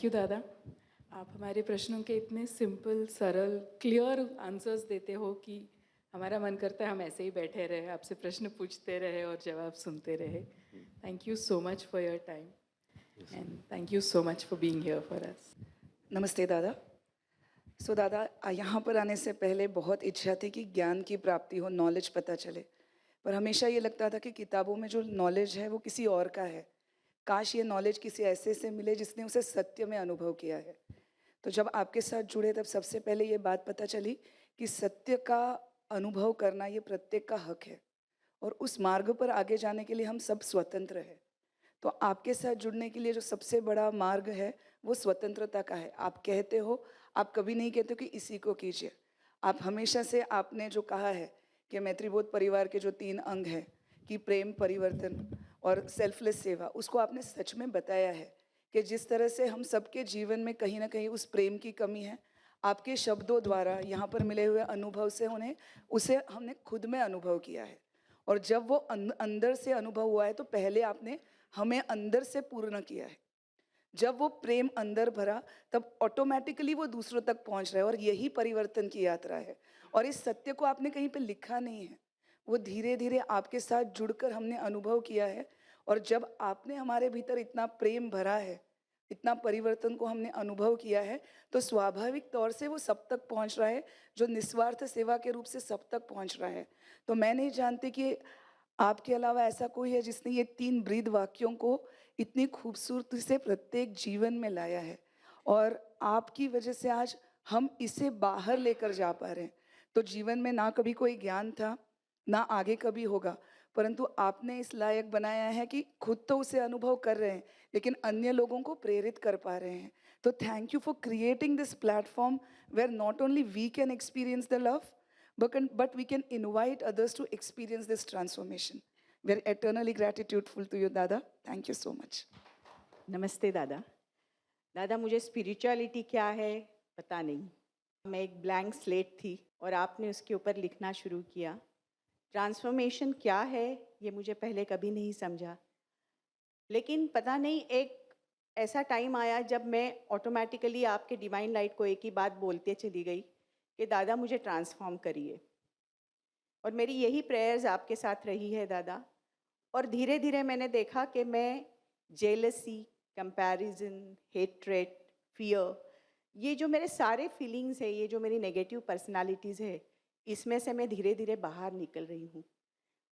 You दादा। आप हमारे प्रश्नों के इतने सिंपल, सरल, क्लियर आंसर्स देते हो कि हमारा मन करता है हम ऐसे ही बैठे रहे, आपसे प्रश्न पूछते रहे और जवाब सुनते रहे। Thank you so much for your time and thank you so much for being here for us. नमस्ते दादा। दादा, यहाँ पर आने से पहले बहुत इच्छा थी कि ज्ञान की प्राप्ति हो, नॉलेज पता चले। पर हमेशा ये लगता था कि किताबों में जो नॉलेज है वो किसी और का है। काश ये नॉलेज किसी ऐसे से मिले जिसने उसे सत्य में अनुभव किया है। तो जब आपके साथ जुड़े तब सबसे पहले ये बात पता चली कि सत्य का अनुभव करना ये प्रत्येक का हक है और उस मार्ग पर आगे जाने के लिए हम सब स्वतंत्र हैं। तो आपके साथ जुड़ने के लिए जो सबसे बड़ा मार्ग है वो स्वतंत्रता का है। आप कहते हो, आप कभी नहीं कहते हो कि इसी को कीजिए। आप हमेशा से आपने जो कहा है कि मैत्रीबोध परिवार के जो 3 अंग हैं कि प्रेम, परिवर्तन और सेल्फलेस सेवा, उसको आपने सच में बताया है कि जिस तरह से हम सबके जीवन में कहीं न कहीं उस प्रेम की कमी है, आपके शब्दों द्वारा यहाँ पर मिले हुए अनुभव से उन्हें उसे हमने खुद में अनुभव किया है। और जब वो अंदर से अनुभव हुआ है तो पहले आपने हमें अंदर से पूर्ण किया है। जब वो प्रेम अंदर भरा तब ऑटोमेटिकली वो दूसरों तक पहुंच रहा है और यही परिवर्तन की यात्रा है। और इस सत्य को आपने कहीं पे लिखा नहीं है, वो धीरे धीरे आपके साथ जुड़कर हमने अनुभव किया है। और जब आपने हमारे भीतर इतना प्रेम भरा है, इतना परिवर्तन को हमने अनुभव किया है, तो स्वाभाविक तौर से वो सब तक पहुंच रहा है, जो निस्वार्थ सेवा के रूप से सब तक पहुंच रहा है। तो मैं नहीं जानती कि आपके अलावा ऐसा कोई है जिसने ये 3 ब्रीद वाक्यों को इतनी खूबसूरती से प्रत्येक जीवन में लाया है और आपकी वजह से आज हम इसे बाहर लेकर जा पा रहे हैं। तो जीवन में ना कभी कोई ज्ञान था, ना आगे कभी होगा, परंतु आपने इस लायक बनाया है कि खुद तो उसे अनुभव कर रहे हैं, लेकिन अन्य लोगों को प्रेरित कर पा रहे हैं। तो thank you for creating this platform where not only we can experience the love, but we can invite others to experience this transformation. We are eternally gratitudeful to you, Dada. Thank you so much. नमस्ते दादा। दादा, मुझे spirituality क्या है पता नहीं। मैं एक ब्लैंक स्लेट थी और आपने उसके ऊपर लिखना शुरू किया। ट्रांसफॉर्मेशन क्या है ये मुझे पहले कभी नहीं समझा, लेकिन पता नहीं एक ऐसा टाइम आया जब मैं ऑटोमेटिकली आपके डिवाइन लाइट को एक ही बात बोलते चली गई कि दादा मुझे ट्रांसफॉर्म करिए। और मेरी यही प्रेयर्स आपके साथ रही है दादा। और धीरे धीरे मैंने देखा कि मैं जेलसी, कंपैरिजन, हेट्रेट, फियर, ये जो मेरे सारे फीलिंग्स है, ये जो मेरी नेगेटिव पर्सनालिटीज़ है, इसमें से मैं धीरे धीरे बाहर निकल रही हूँ।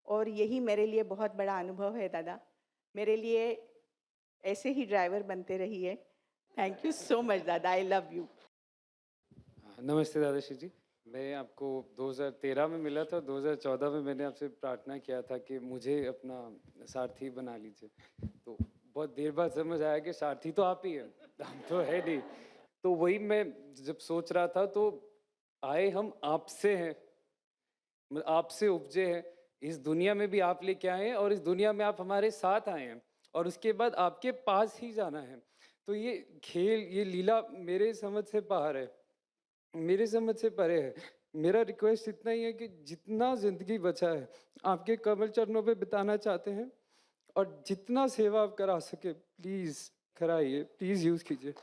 और यही मेरे लिए बहुत बड़ा अनुभव है दादा। मेरे लिए ऐसे ही ड्राइवर बनते रहिए। थैंक यू सो मच दादा, आई लव यू। नमस्ते दादाश्री जी। मैं आपको 2013 में मिला था। 2014 में मैंने आपसे प्रार्थना किया था कि मुझे अपना सारथी बना लीजिए। तो बहुत देर बाद समझ आया कि सारथी तो आप ही हैं, हम तो है नहीं। तो वही मैं जब सोच रहा था तो आए हम आपसे हैं, मतलब आपसे उपजे हैं। इस दुनिया में भी आप लेके आए हैं और इस दुनिया में आप हमारे साथ आए हैं और उसके बाद आपके पास ही जाना है। तो ये खेल, ये लीला मेरे समझ से बाहर है, मेरे समझ से परे है। मेरा रिक्वेस्ट इतना ही है कि जितना ज़िंदगी बचा है आपके कमल चरणों पे बिताना चाहते हैं और जितना सेवा आप करा सके प्लीज़ कराइए, प्लीज़ यूज़ कीजिए।